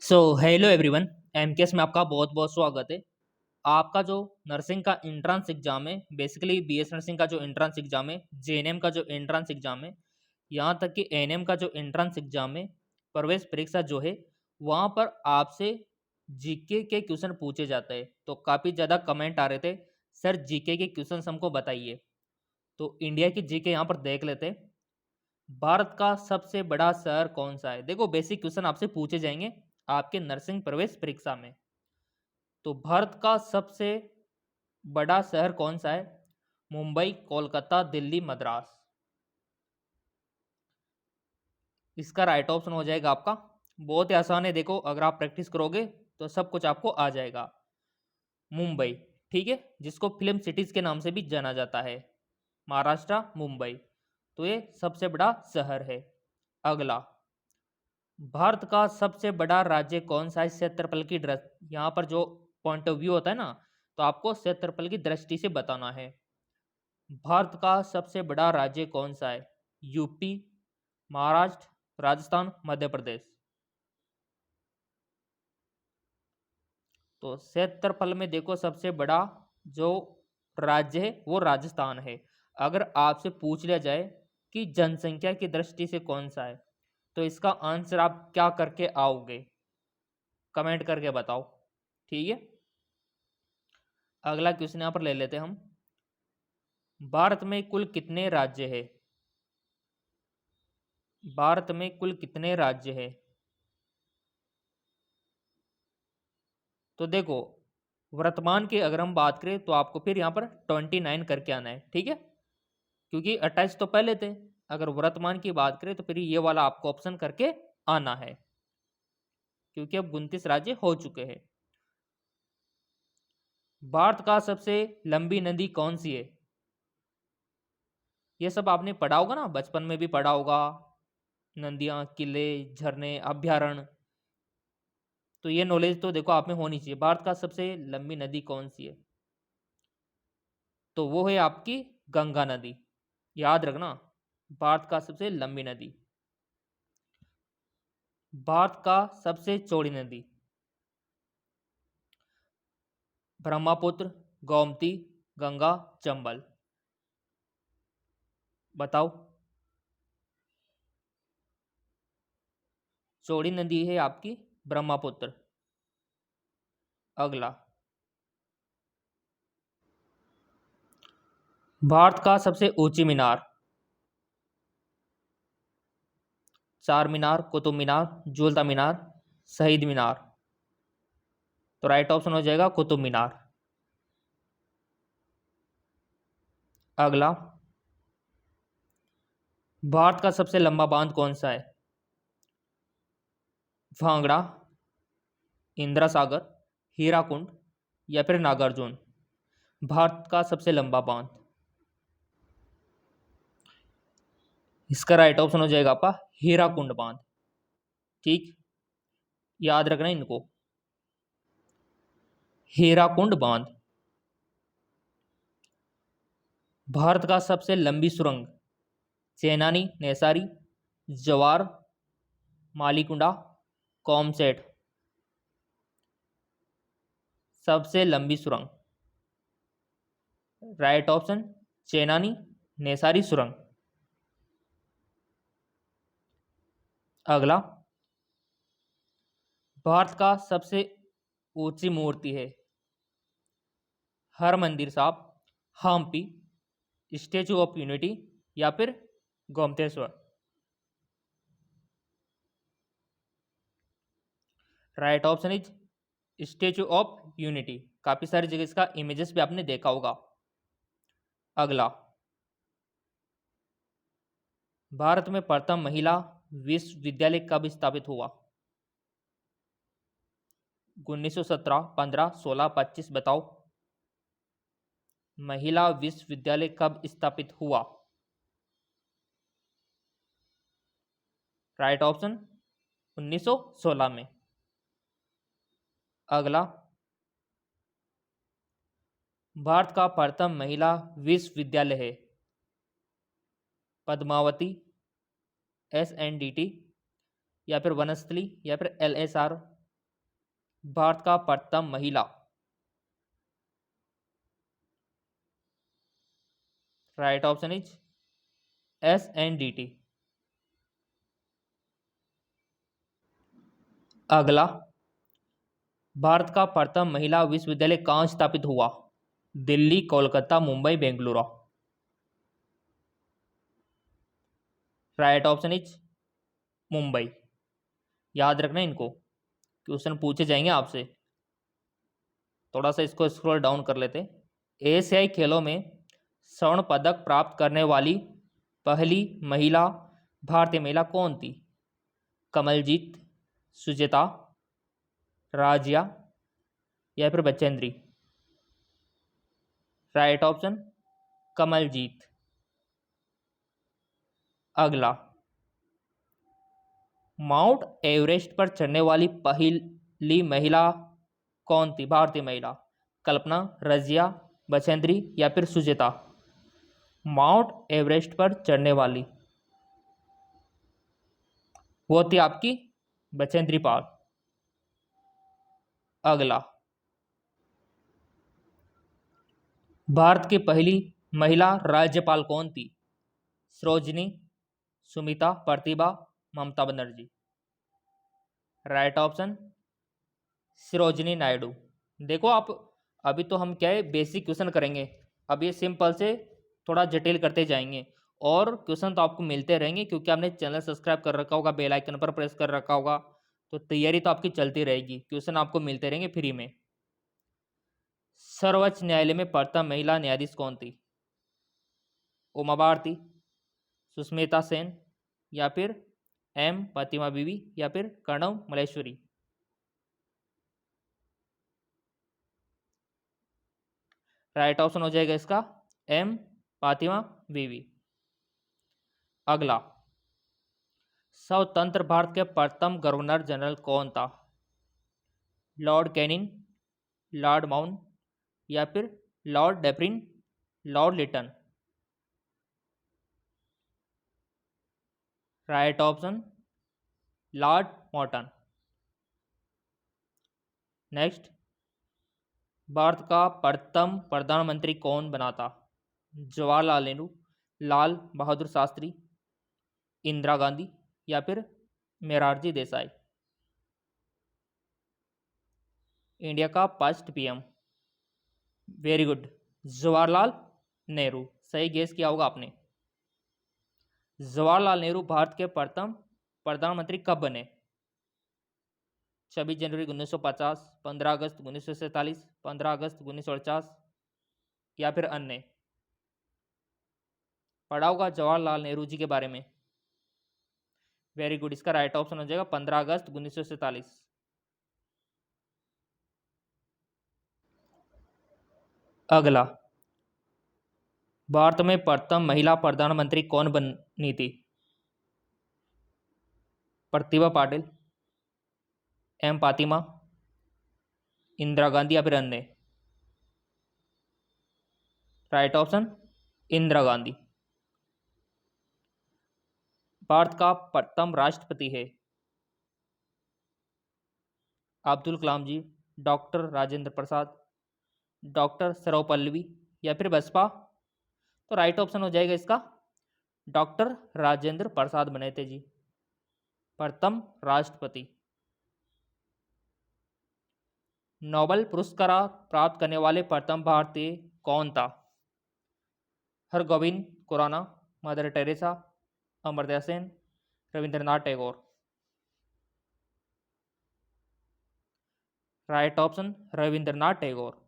So hello everyone. MKS में आपका बहुत बहुत स्वागत है। आपका जो नर्सिंग का एंट्रेंस एग्जाम है, बेसिकली बीएस नर्सिंग का जो एंट्रेंस एग्जाम है, जेएनएम का जो एंट्रेंस एग्जाम है, यहाँ तक कि एएनएम का जो एंट्रेंस एग्जाम है, प्रवेश परीक्षा जो है, वहाँ पर आपसे जीके के क्वेश्चन पूछे जाते हैं। तो काफ़ी ज़्यादा कमेंट आ रहे थे, सर जीके के क्वेश्चन हमको बताइए। तो इंडिया की जीके यहाँ पर देख लेते हैं। भारत का सबसे बड़ा शहर कौन सा है? देखो, बेसिक क्वेश्चन आपसे पूछे जाएंगे आपके नर्सिंग प्रवेश परीक्षा में। तो भारत का सबसे बड़ा शहर कौन सा है? मुंबई, कोलकाता, दिल्ली, मद्रास। इसका राइट ऑप्शन हो जाएगा आपका। बहुत ही आसान है, देखो अगर आप प्रैक्टिस करोगे तो सब कुछ आपको आ जाएगा। मुंबई, ठीक है, जिसको फिल्म सिटीज के नाम से भी जाना जाता है। महाराष्ट्र, मुंबई। तो ये सबसे बड़ा शहर है। अगला, भारत का सबसे बड़ा राज्य कौन सा है क्षेत्रफल की दृष्टि? यहाँ पर जो पॉइंट ऑफ व्यू होता है ना, तो आपको क्षेत्रफल की दृष्टि से बताना है। भारत का सबसे बड़ा राज्य कौन सा है? यूपी, महाराष्ट्र, राजस्थान, मध्य प्रदेश। तो क्षेत्रफल में देखो सबसे बड़ा जो राज्य है वो राजस्थान है। अगर आपसे पूछ लिया जाए कि जनसंख्या की दृष्टि से कौन सा है, तो इसका आंसर आप क्या करके आओगे? कमेंट करके बताओ, ठीक है। अगला क्वेश्चन यहाँ पर ले लेते हैं हम। भारत में कुल कितने राज्य है? भारत में कुल कितने राज्य है? तो देखो, वर्तमान की अगर हम बात करें तो आपको फिर यहाँ पर 29 करके आना है, ठीक है, क्योंकि 28 तो पहले थे। अगर वर्तमान की बात करें तो फिर ये वाला आपको ऑप्शन करके आना है, क्योंकि अब 29 राज्य हो चुके हैं। भारत का सबसे लंबी नदी कौन सी है? ये सब आपने पढ़ा होगा ना, बचपन में भी पढ़ा होगा। नदियां, किले, झरने, अभ्यारण्य। तो ये नॉलेज तो देखो आप में होनी चाहिए। भारत का सबसे लंबी नदी कौन सी है? तो वो है आपकी गंगा नदी। याद रखना, भारत का सबसे लंबी नदी। भारत का सबसे चौड़ी नदी? ब्रह्मपुत्र, गोमती, गंगा, चंबल। बताओ। चौड़ी नदी है आपकी ब्रह्मपुत्र। अगला, भारत का सबसे ऊंची मीनार? चार मीनार, कुतुब मीनार, झूलता मीनार, शहीद मीनार। तो राइट ऑप्शन हो जाएगा कुतुब मीनार। अगला, भारत का सबसे लंबा बांध कौन सा है? भांगड़ा, इंदिरा सागर, हीराकुंड, या फिर नागार्जुन। भारत का सबसे लंबा बांध? इसका राइट ऑप्शन हो जाएगा आपका हीराकुंड बांध। ठीक, याद रखना इनको, हीराकुंड बांध। भारत का सबसे लंबी सुरंग? चेनानी, नेसारी, जवार, मालीकुंडा, कॉमसेट। सबसे लंबी सुरंग? राइट ऑप्शन चेनानी नेसारी सुरंग। अगला, भारत का सबसे ऊंची मूर्ति है? हर मंदिर साहब, हम्पी, स्टेचू ऑफ यूनिटी, या फिर Gomateshwara. Right option is statue of unity. काफी सारी जगह इसका इमेजेस भी आपने देखा होगा। अगला, भारत में प्रथम महिला विश्वविद्यालय कब स्थापित हुआ? 1917, 15, 16, 25। बताओ, महिला विश्वविद्यालय कब स्थापित हुआ? राइट ऑप्शन 1916 में। अगला, भारत का प्रथम महिला विश्वविद्यालय है? पद्मावती, SNDT, या फिर वनस्थली, या फिर LSR। भारत का प्रथम महिला। Right option is SNDT। अगला, भारत का प्रथम महिला विश्वविद्यालय कहाँ स्थापित हुआ? Delhi, Kolkata, Mumbai, Bengaluru. Right option is Mumbai. याद रखना इनको, क्वेश्चन पूछे जाएंगे आपसे। थोड़ा सा इसको स्क्रॉल डाउन कर लेते। एशियाई खेलों में स्वर्ण पदक प्राप्त करने वाली पहली महिला भारतीय महिला कौन थी? कमलजीत, सुजेता, राजिया या फिर बचेंद्री। Right option Kamaljeet. अगला, माउंट एवरेस्ट पर चढ़ने वाली पहली महिला कौन थी? भारतीय महिला। कल्पना, रजिया, बचेंद्री या फिर सुजेता। माउंट एवरेस्ट पर चढ़ने वाली वो थी आपकी बचेंद्री पाल। अगला, भारत की पहली महिला राज्यपाल कौन थी? सरोजिनी, सुमिता, प्रतिभा, ममता बनर्जी। Right option Sarojini Naidu. देखो आप, अभी तो हम क्या है बेसिक क्वेश्चन करेंगे, अब ये सिंपल से थोड़ा जटिल करते जाएंगे और क्वेश्चन तो आपको मिलते रहेंगे क्योंकि आपने चैनल सब्सक्राइब कर रखा होगा, बेल आइकन पर प्रेस कर रखा होगा, तो तैयारी तो आपकी चलती रहेगी, क्वेश्चन आपको मिलते रहेंगे फ्री में। सर्वोच्च न्यायालय में प्रथम महिला न्यायाधीश कौन थी? उमा भारती, सुष्मिता सेन या फिर M प्रतिमा बीवी या फिर कर्णव मलेश्वरी। राइट ऑप्शन हो जाएगा इसका M फातिमा बीवी। अगला, स्वतंत्र भारत के प्रथम गवर्नर जनरल कौन था? लॉर्ड कैनिंग, लॉर्ड माउंट या फिर Lord Dufferin, Lord Lytton. Right option Lord Morton. Next, Bharat का प्रथम प्रधानमंत्री कौन बना था? जवाहरलाल नेहरू, लाल बहादुर शास्त्री, इंदिरा गांधी या फिर मोरारजी देसाई। इंडिया का first PM। Very good, Jawaharlal Nehru. सही गेस किया होगा आपने। जवाहरलाल नेहरू भारत के प्रथम प्रधानमंत्री कब बने? 26 जनवरी 1950, 15 अगस्त 1947, 15 अगस्त 1948 या फिर अन्य। पढ़ा होगा जवाहरलाल नेहरू जी के बारे में। वेरी गुड, इसका राइट ऑप्शन हो जाएगा 15 अगस्त 1947। अगला, भारत में प्रथम महिला प्रधानमंत्री कौन बनी थी? प्रतिभा पाटिल, M फातिमा, इंदिरा गांधी या फिर अन्य। Right option Indira Gandhi. भारत का प्रथम राष्ट्रपति है अब्दुल कलाम जी, डॉक्टर राजेंद्र प्रसाद, डॉक्टर सर्वपल्लवी या फिर बसपा। तो राइट ऑप्शन हो जाएगा इसका डॉक्टर राजेंद्र प्रसाद बने थे जी प्रथम राष्ट्रपति। नोबेल पुरस्कार प्राप्त करने वाले प्रथम भारतीय कौन था? Hargobind Khorana, Mother Teresa, Amartya Sen, Rabindranath Tagore. Right option Rabindranath Tagore.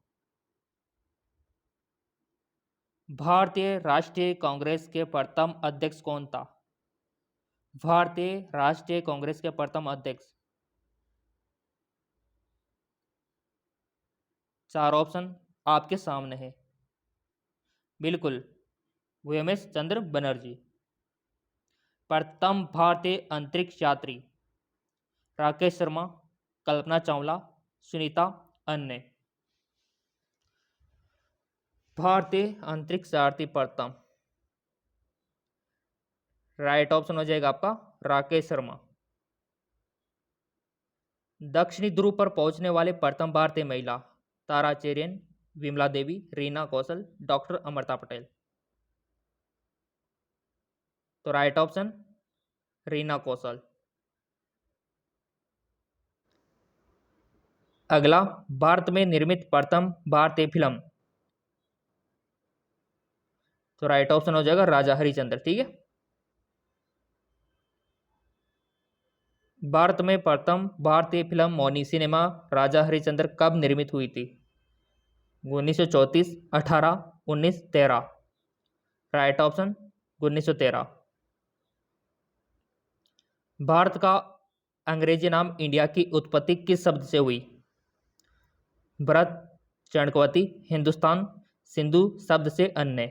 भारतीय राष्ट्रीय कांग्रेस के प्रथम अध्यक्ष कौन था? भारतीय राष्ट्रीय कांग्रेस के प्रथम अध्यक्ष। चार ऑप्शन आपके सामने है। बिल्कुल, VMS चंद्र बनर्जी। प्रथम भारतीय अंतरिक्ष यात्री राकेश शर्मा, कल्पना चावला, सुनीता, अन्य। भारतीय अंतरिक्ष यात्री प्रथम, राइट ऑप्शन हो जाएगा आपका राकेश शर्मा। दक्षिणी ध्रुव पर पहुंचने वाले प्रथम भारतीय महिला? तारा चेरियन, विमला देवी, रीना कौशल, डॉक्टर अमृता पटेल। तो राइट ऑप्शन रीना कौशल। अगला, भारत में निर्मित प्रथम भारतीय फिल्म? तो राइट ऑप्शन हो जाएगा राजा हरिश्चंद्र। ठीक है, भारत में प्रथम भारतीय फिल्म मौनी सिनेमा राजा हरिश्चंद्र कब निर्मित हुई थी? 1934, 18, 19, 13। Right option 1913। भारत का अंग्रेजी नाम इंडिया की उत्पत्ति किस शब्द से हुई? भरत, चाणक्यवती, हिंदुस्तान, सिंधु शब्द से अन्य।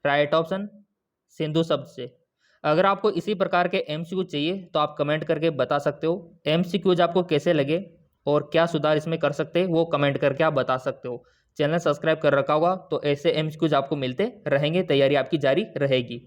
राइट ऑप्शन सिंधु शब्द से। अगर आपको इसी प्रकार के एमसीक्यू चाहिए तो आप कमेंट करके बता सकते हो। एमसीक्यूज आपको कैसे लगे और क्या सुधार इसमें कर सकते हैं वो कमेंट करके आप बता सकते हो। चैनल सब्सक्राइब कर रखा होगा तो ऐसे एमसीक्यूज आपको मिलते रहेंगे, तैयारी आपकी जारी रहेगी।